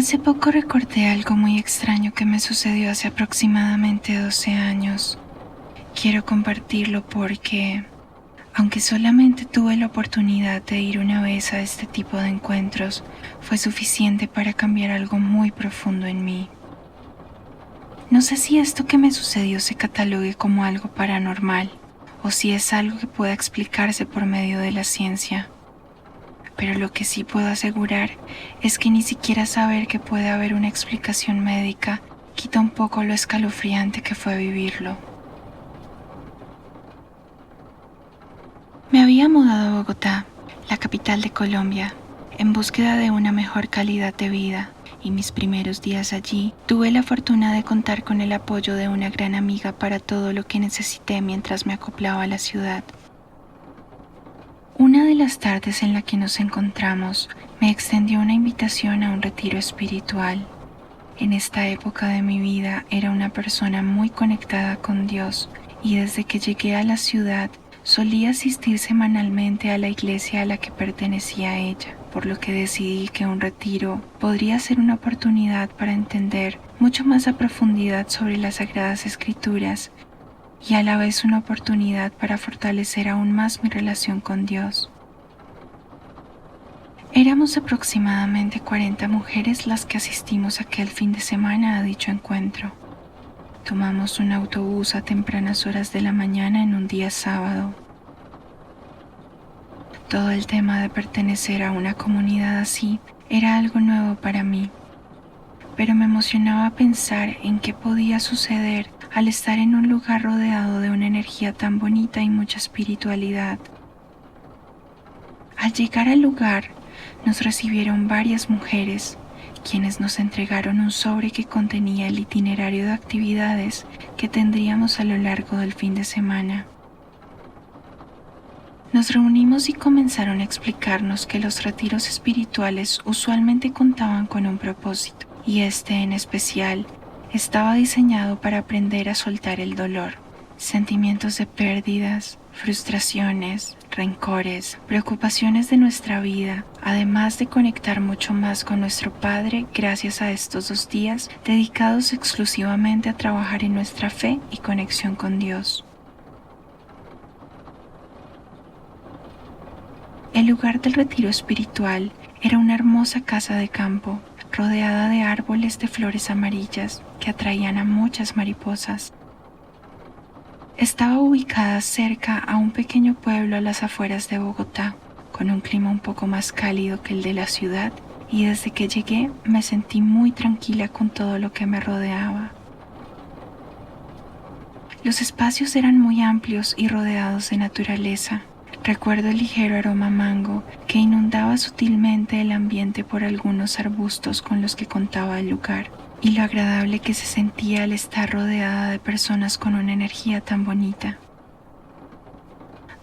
Hace poco recordé algo muy extraño que me sucedió hace aproximadamente 12 años. Quiero compartirlo porque, aunque solamente tuve la oportunidad de ir una vez a este tipo de encuentros, fue suficiente para cambiar algo muy profundo en mí. No sé si esto que me sucedió se catalogue como algo paranormal o si es algo que pueda explicarse por medio de la ciencia. Pero lo que sí puedo asegurar es que ni siquiera saber que puede haber una explicación médica quita un poco lo escalofriante que fue vivirlo. Me había mudado a Bogotá, la capital de Colombia, en búsqueda de una mejor calidad de vida, y mis primeros días allí tuve la fortuna de contar con el apoyo de una gran amiga para todo lo que necesité mientras me acoplaba a la ciudad. Una de las tardes en la que nos encontramos me extendió una invitación a un retiro espiritual. En esta época de mi vida era una persona muy conectada con Dios y desde que llegué a la ciudad solía asistir semanalmente a la iglesia a la que pertenecía ella, por lo que decidí que un retiro podría ser una oportunidad para entender mucho más a profundidad sobre las Sagradas Escrituras y a la vez una oportunidad para fortalecer aún más mi relación con Dios. Éramos aproximadamente 40 mujeres las que asistimos aquel fin de semana a dicho encuentro. Tomamos un autobús a tempranas horas de la mañana en un día sábado. Todo el tema de pertenecer a una comunidad así era algo nuevo para mí, pero me emocionaba pensar en qué podía suceder al estar en un lugar rodeado de una energía tan bonita y mucha espiritualidad. Al llegar al lugar, nos recibieron varias mujeres, quienes nos entregaron un sobre que contenía el itinerario de actividades que tendríamos a lo largo del fin de semana. Nos reunimos y comenzaron a explicarnos que los retiros espirituales usualmente contaban con un propósito, y este en especial estaba diseñado para aprender a soltar el dolor, sentimientos de pérdidas, frustraciones, rencores, preocupaciones de nuestra vida, además de conectar mucho más con nuestro Padre gracias a estos 2 días dedicados exclusivamente a trabajar en nuestra fe y conexión con Dios. El lugar del retiro espiritual era una hermosa casa de campo, rodeada de árboles de flores amarillas que atraían a muchas mariposas. Estaba ubicada cerca a un pequeño pueblo a las afueras de Bogotá, con un clima un poco más cálido que el de la ciudad, y desde que llegué me sentí muy tranquila con todo lo que me rodeaba. Los espacios eran muy amplios y rodeados de naturaleza. Recuerdo el ligero aroma a mango que inundaba sutilmente el ambiente por algunos arbustos con los que contaba el lugar, y lo agradable que se sentía al estar rodeada de personas con una energía tan bonita.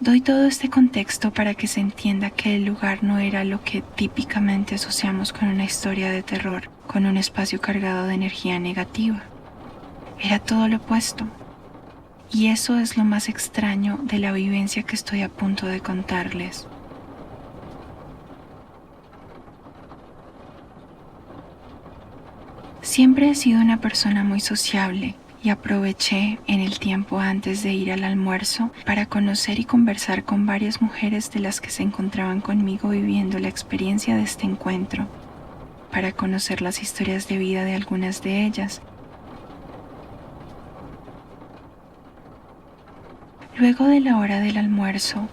Doy todo este contexto para que se entienda que el lugar no era lo que típicamente asociamos con una historia de terror, con un espacio cargado de energía negativa. Era todo lo opuesto. Y eso es lo más extraño de la vivencia que estoy a punto de contarles. Siempre he sido una persona muy sociable y aproveché en el tiempo antes de ir al almuerzo para conocer y conversar con varias mujeres de las que se encontraban conmigo viviendo la experiencia de este encuentro, para conocer las historias de vida de algunas de ellas. Luego de la hora del almuerzo,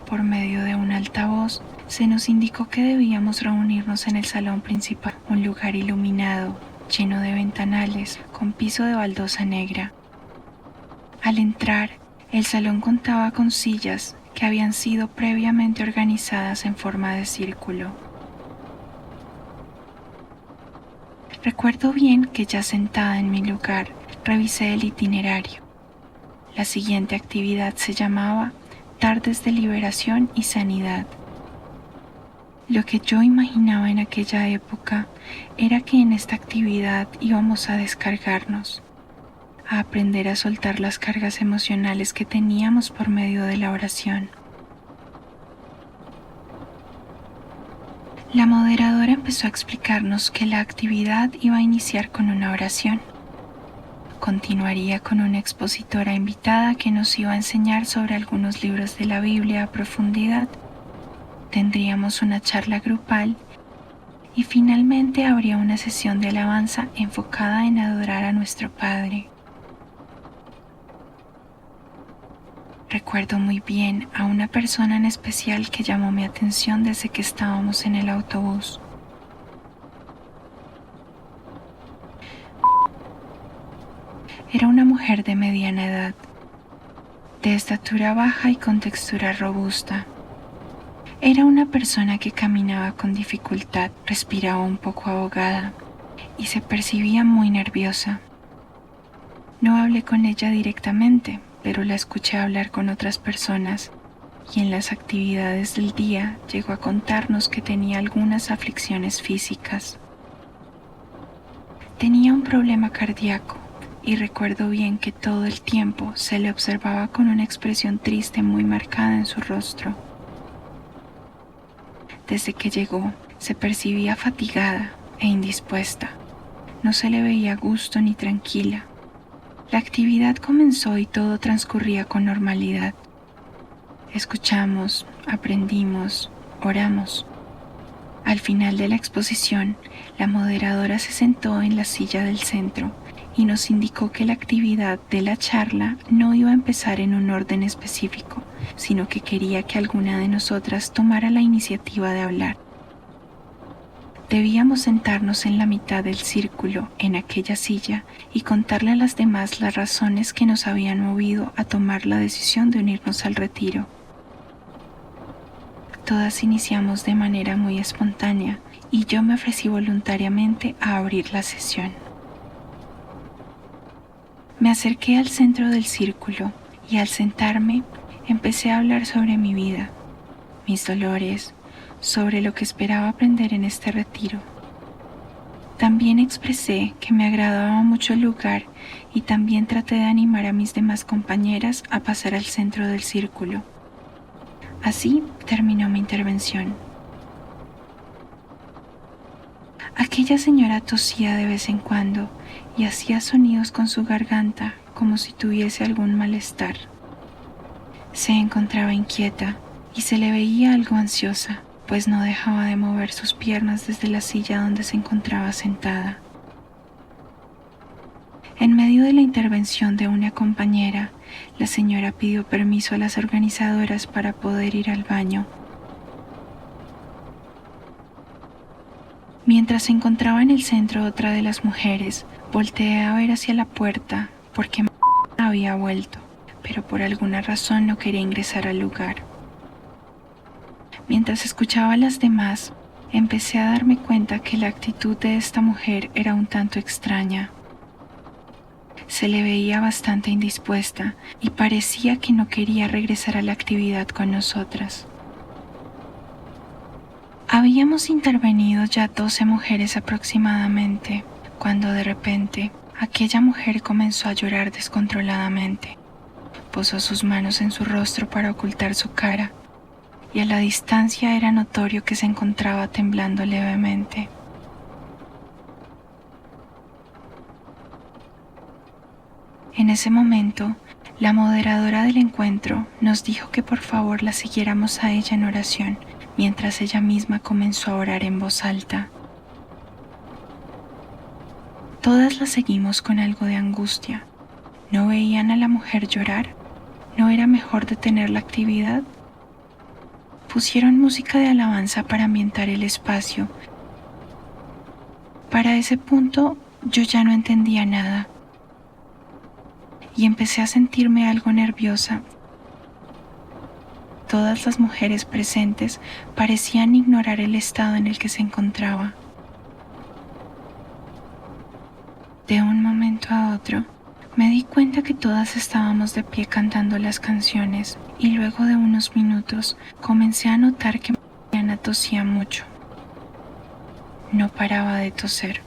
por medio de un altavoz, se nos indicó que debíamos reunirnos en el salón principal, un lugar iluminado, lleno de ventanales, con piso de baldosa negra. Al entrar, el salón contaba con sillas que habían sido previamente organizadas en forma de círculo. Recuerdo bien que ya sentada en mi lugar, revisé el itinerario. La siguiente actividad se llamaba Tardes de Liberación y Sanidad. Lo que yo imaginaba en aquella época era que en esta actividad íbamos a descargarnos, a aprender a soltar las cargas emocionales que teníamos por medio de la oración. La moderadora empezó a explicarnos que la actividad iba a iniciar con una oración. Continuaría con una expositora invitada que nos iba a enseñar sobre algunos libros de la Biblia a profundidad. Tendríamos una charla grupal y finalmente habría una sesión de alabanza enfocada en adorar a nuestro Padre. Recuerdo muy bien a una persona en especial que llamó mi atención desde que estábamos en el autobús. Era una mujer de mediana edad, de estatura baja y con textura robusta. Era una persona que caminaba con dificultad, respiraba un poco ahogada y se percibía muy nerviosa. No hablé con ella directamente, pero la escuché hablar con otras personas y en las actividades del día llegó a contarnos que tenía algunas aflicciones físicas. Tenía un problema cardíaco y recuerdo bien que todo el tiempo se le observaba con una expresión triste muy marcada en su rostro. Desde que llegó, se percibía fatigada e indispuesta. No se le veía a gusto ni tranquila. La actividad comenzó y todo transcurría con normalidad. Escuchamos, aprendimos, oramos. Al final de la exposición, la moderadora se sentó en la silla del centro y nos indicó que la actividad de la charla no iba a empezar en un orden específico, sino que quería que alguna de nosotras tomara la iniciativa de hablar. Debíamos sentarnos en la mitad del círculo, en aquella silla, y contarle a las demás las razones que nos habían movido a tomar la decisión de unirnos al retiro. Todas iniciamos de manera muy espontánea y yo me ofrecí voluntariamente a abrir la sesión. Me acerqué al centro del círculo y al sentarme empecé a hablar sobre mi vida, mis dolores, sobre lo que esperaba aprender en este retiro. También expresé que me agradaba mucho el lugar y también traté de animar a mis demás compañeras a pasar al centro del círculo. Así terminó mi intervención. Aquella señora tosía de vez en cuando y hacía sonidos con su garganta como si tuviese algún malestar. Se encontraba inquieta y se le veía algo ansiosa, pues no dejaba de mover sus piernas desde la silla donde se encontraba sentada. En medio de la intervención de una compañera, la señora pidió permiso a las organizadoras para poder ir al baño. Mientras se encontraba en el centro otra de las mujeres, volteé a ver hacia la puerta porque había vuelto, pero por alguna razón no quería ingresar al lugar. Mientras escuchaba a las demás, empecé a darme cuenta que la actitud de esta mujer era un tanto extraña. Se le veía bastante indispuesta y parecía que no quería regresar a la actividad con nosotras. Habíamos intervenido ya 12 mujeres aproximadamente, cuando de repente aquella mujer comenzó a llorar descontroladamente. Posó sus manos en su rostro para ocultar su cara, y a la distancia era notorio que se encontraba temblando levemente. En ese momento, la moderadora del encuentro nos dijo que por favor la siguiéramos a ella en oración, mientras ella misma comenzó a orar en voz alta. Todas la seguimos con algo de angustia. ¿No veían a la mujer llorar? ¿No era mejor detener la actividad? Pusieron música de alabanza para ambientar el espacio. Para ese punto yo ya no entendía nada y empecé a sentirme algo nerviosa. Todas las mujeres presentes parecían ignorar el estado en el que se encontraba. De un momento a otro, me di cuenta que todas estábamos de pie cantando las canciones y luego de unos minutos comencé a notar que Mariana tosía mucho. No paraba de toser.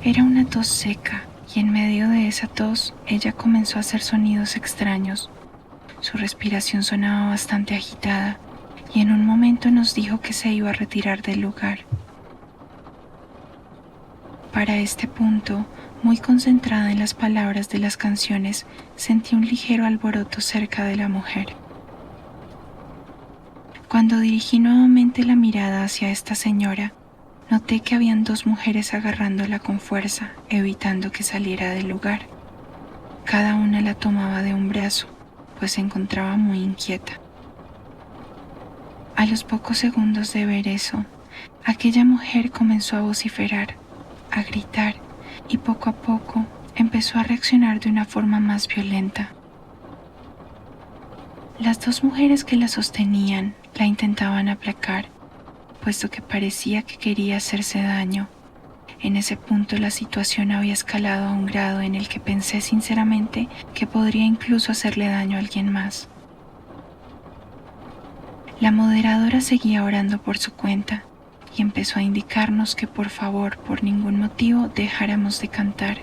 Era una tos seca y en medio de esa tos ella comenzó a hacer sonidos extraños. Su respiración sonaba bastante agitada y en un momento nos dijo que se iba a retirar del lugar. Para este punto, muy concentrada en las palabras de las canciones, sentí un ligero alboroto cerca de la mujer. Cuando dirigí nuevamente la mirada hacia esta señora, noté que habían dos mujeres agarrándola con fuerza, evitando que saliera del lugar. Cada una la tomaba de un brazo, pues se encontraba muy inquieta. A los pocos segundos de ver eso, aquella mujer comenzó a vociferar, a gritar, y poco a poco empezó a reaccionar de una forma más violenta. Las dos mujeres que la sostenían la intentaban aplacar, puesto que parecía que quería hacerse daño. En ese punto la situación había escalado a un grado en el que pensé sinceramente que podría incluso hacerle daño a alguien más. La moderadora seguía orando por su cuenta y empezó a indicarnos que por favor, por ningún motivo, dejáramos de cantar.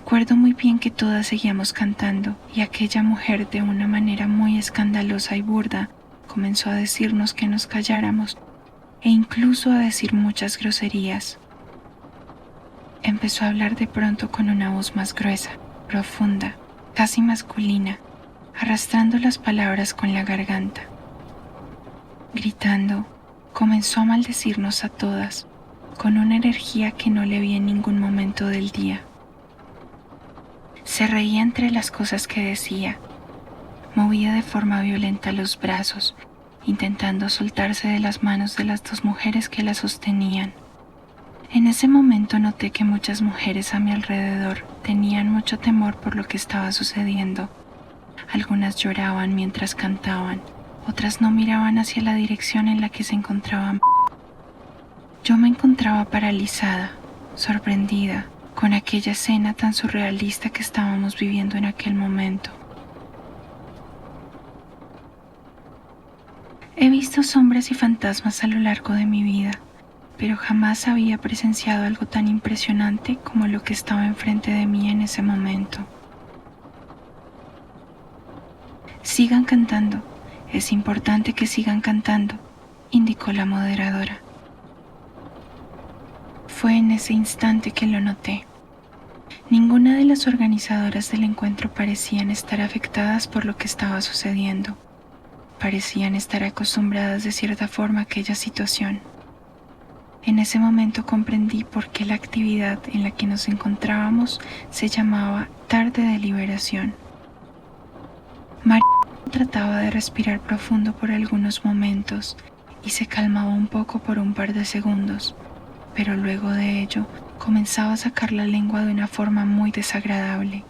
Recuerdo muy bien que todas seguíamos cantando y aquella mujer, de una manera muy escandalosa y burda, comenzó a decirnos que nos calláramos e incluso a decir muchas groserías. Empezó a hablar de pronto con una voz más gruesa, profunda, casi masculina, arrastrando las palabras con la garganta. Gritando, comenzó a maldecirnos a todas, con una energía que no le vi en ningún momento del día. Se reía entre las cosas que decía, movía de forma violenta los brazos, intentando soltarse de las manos de las dos mujeres que la sostenían. En ese momento noté que muchas mujeres a mi alrededor tenían mucho temor por lo que estaba sucediendo. Algunas lloraban mientras cantaban, otras no miraban hacia la dirección en la que se encontraban. Yo me encontraba paralizada, sorprendida, con aquella escena tan surrealista que estábamos viviendo en aquel momento. He visto sombras y fantasmas a lo largo de mi vida, pero jamás había presenciado algo tan impresionante como lo que estaba enfrente de mí en ese momento. Sigan cantando, es importante que sigan cantando, indicó la moderadora. Fue en ese instante que lo noté. Ninguna de las organizadoras del encuentro parecían estar afectadas por lo que estaba sucediendo. Parecían estar acostumbradas de cierta forma a aquella situación. En ese momento comprendí por qué la actividad en la que nos encontrábamos se llamaba Tarde de Liberación. María trataba de respirar profundo por algunos momentos y se calmaba un poco por un par de segundos, pero luego de ello comenzaba a sacar la lengua de una forma muy desagradable.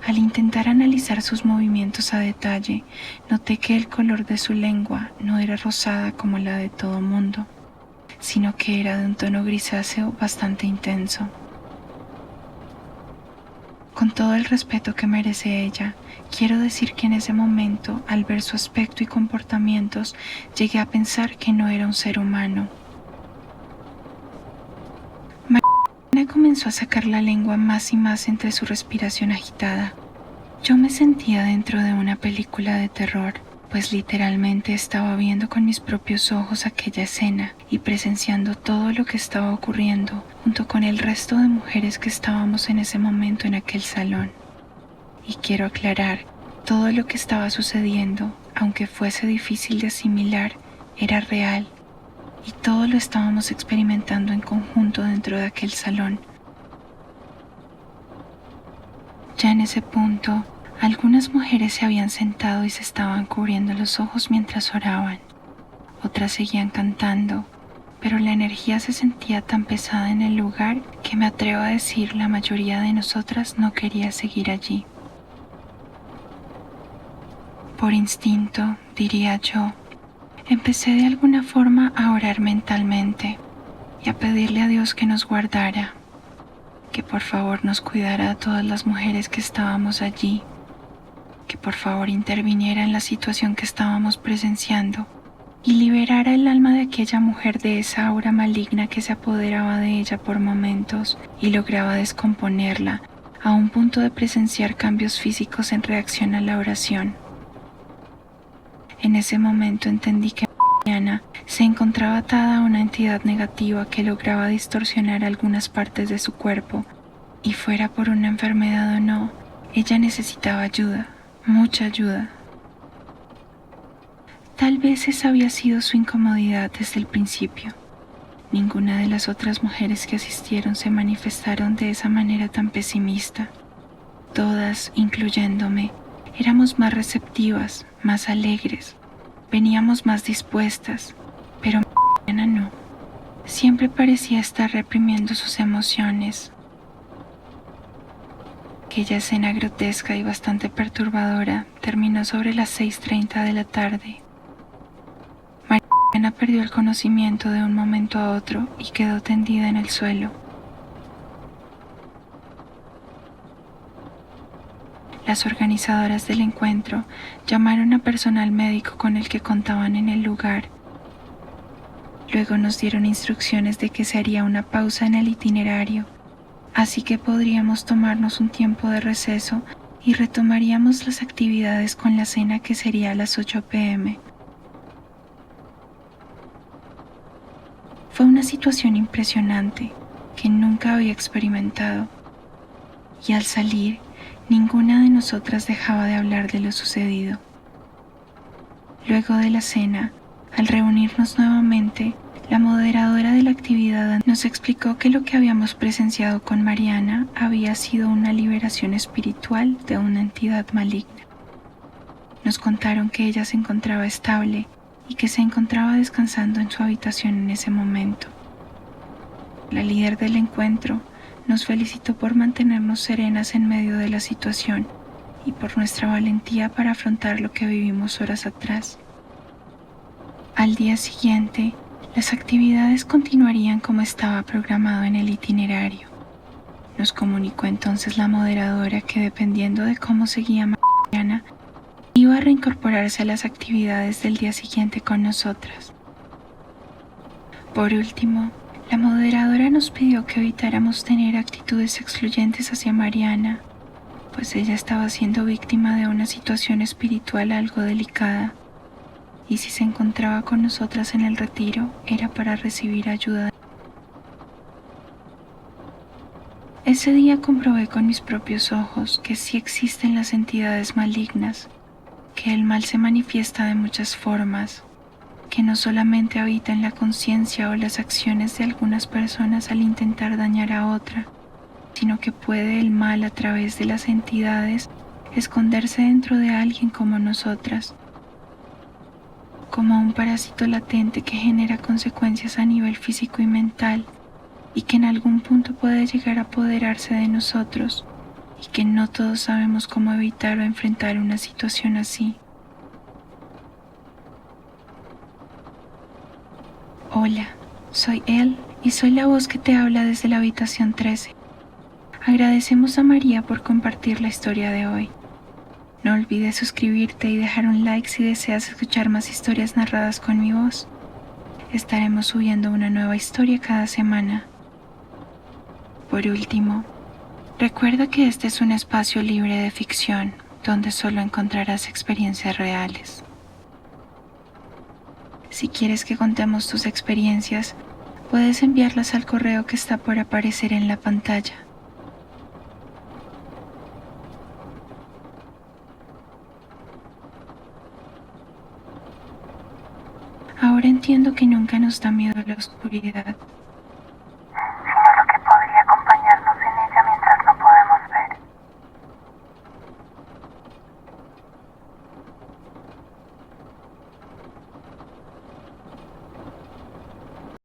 Al intentar analizar sus movimientos a detalle, noté que el color de su lengua no era rosada como la de todo mundo, sino que era de un tono grisáceo bastante intenso. Con todo el respeto que merece ella, quiero decir que en ese momento, al ver su aspecto y comportamientos, llegué a pensar que no era un ser humano. Mariana comenzó a sacar la lengua más y más entre su respiración agitada. Yo me sentía dentro de una película de terror, pues literalmente estaba viendo con mis propios ojos aquella escena y presenciando todo lo que estaba ocurriendo junto con el resto de mujeres que estábamos en ese momento en aquel salón. Y quiero aclarar, todo lo que estaba sucediendo, aunque fuese difícil de asimilar, era real y todo lo estábamos experimentando en conjunto dentro de aquel salón. Ya en ese punto, algunas mujeres se habían sentado y se estaban cubriendo los ojos mientras oraban. Otras seguían cantando, pero la energía se sentía tan pesada en el lugar que me atrevo a decir la mayoría de nosotras no quería seguir allí. Por instinto, diría yo, empecé de alguna forma a orar mentalmente y a pedirle a Dios que nos guardara, que por favor nos cuidara a todas las mujeres que estábamos allí, que por favor interviniera en la situación que estábamos presenciando y liberara el alma de aquella mujer de esa aura maligna que se apoderaba de ella por momentos y lograba descomponerla a un punto de presenciar cambios físicos en reacción a la oración. En ese momento entendí que Mariana se encontraba atada a una entidad negativa que lograba distorsionar algunas partes de su cuerpo, y fuera por una enfermedad o no, ella necesitaba ayuda, mucha ayuda. Tal vez esa había sido su incomodidad desde el principio. Ninguna de las otras mujeres que asistieron se manifestaron de esa manera tan pesimista. Todas, incluyéndome, éramos más receptivas, más alegres, veníamos más dispuestas, pero Mariana no. Siempre parecía estar reprimiendo sus emociones. Aquella escena grotesca y bastante perturbadora terminó sobre las 6:30 de la tarde. Mariana perdió el conocimiento de un momento a otro y quedó tendida en el suelo. Las organizadoras del encuentro llamaron a personal médico con el que contaban en el lugar. Luego nos dieron instrucciones de que se haría una pausa en el itinerario, así que podríamos tomarnos un tiempo de receso y retomaríamos las actividades con la cena, que sería a las 8 p.m. Fue una situación impresionante que nunca había experimentado, y al salir, ninguna de nosotras dejaba de hablar de lo sucedido. Luego de la cena, al reunirnos nuevamente, la moderadora de la actividad nos explicó que lo que habíamos presenciado con Mariana había sido una liberación espiritual de una entidad maligna. Nos contaron que ella se encontraba estable y que se encontraba descansando en su habitación en ese momento. La líder del encuentro nos felicitó por mantenernos serenas en medio de la situación y por nuestra valentía para afrontar lo que vivimos horas atrás. Al día siguiente, las actividades continuarían como estaba programado en el itinerario. Nos comunicó entonces la moderadora que, dependiendo de cómo seguía Mariana, iba a reincorporarse a las actividades del día siguiente con nosotras. Por último, la moderadora nos pidió que evitáramos tener actitudes excluyentes hacia Mariana, pues ella estaba siendo víctima de una situación espiritual algo delicada, y si se encontraba con nosotras en el retiro era para recibir ayuda. Ese día comprobé con mis propios ojos que sí existen las entidades malignas, que el mal se manifiesta de muchas formas, que no solamente habita en la conciencia o las acciones de algunas personas al intentar dañar a otra, sino que puede el mal, a través de las entidades, esconderse dentro de alguien como nosotras, como un parásito latente que genera consecuencias a nivel físico y mental, y que en algún punto puede llegar a apoderarse de nosotros, y que no todos sabemos cómo evitar o enfrentar una situación así. Hola, soy él y soy la voz que te habla desde la habitación 13. Agradecemos a María por compartir la historia de hoy. No olvides suscribirte y dejar un like si deseas escuchar más historias narradas con mi voz. Estaremos subiendo una nueva historia cada semana. Por último, recuerda que este es un espacio libre de ficción, donde solo encontrarás experiencias reales. Si quieres que contemos tus experiencias, puedes enviarlas al correo que está por aparecer en la pantalla. Ahora entiendo que nunca nos da miedo la oscuridad.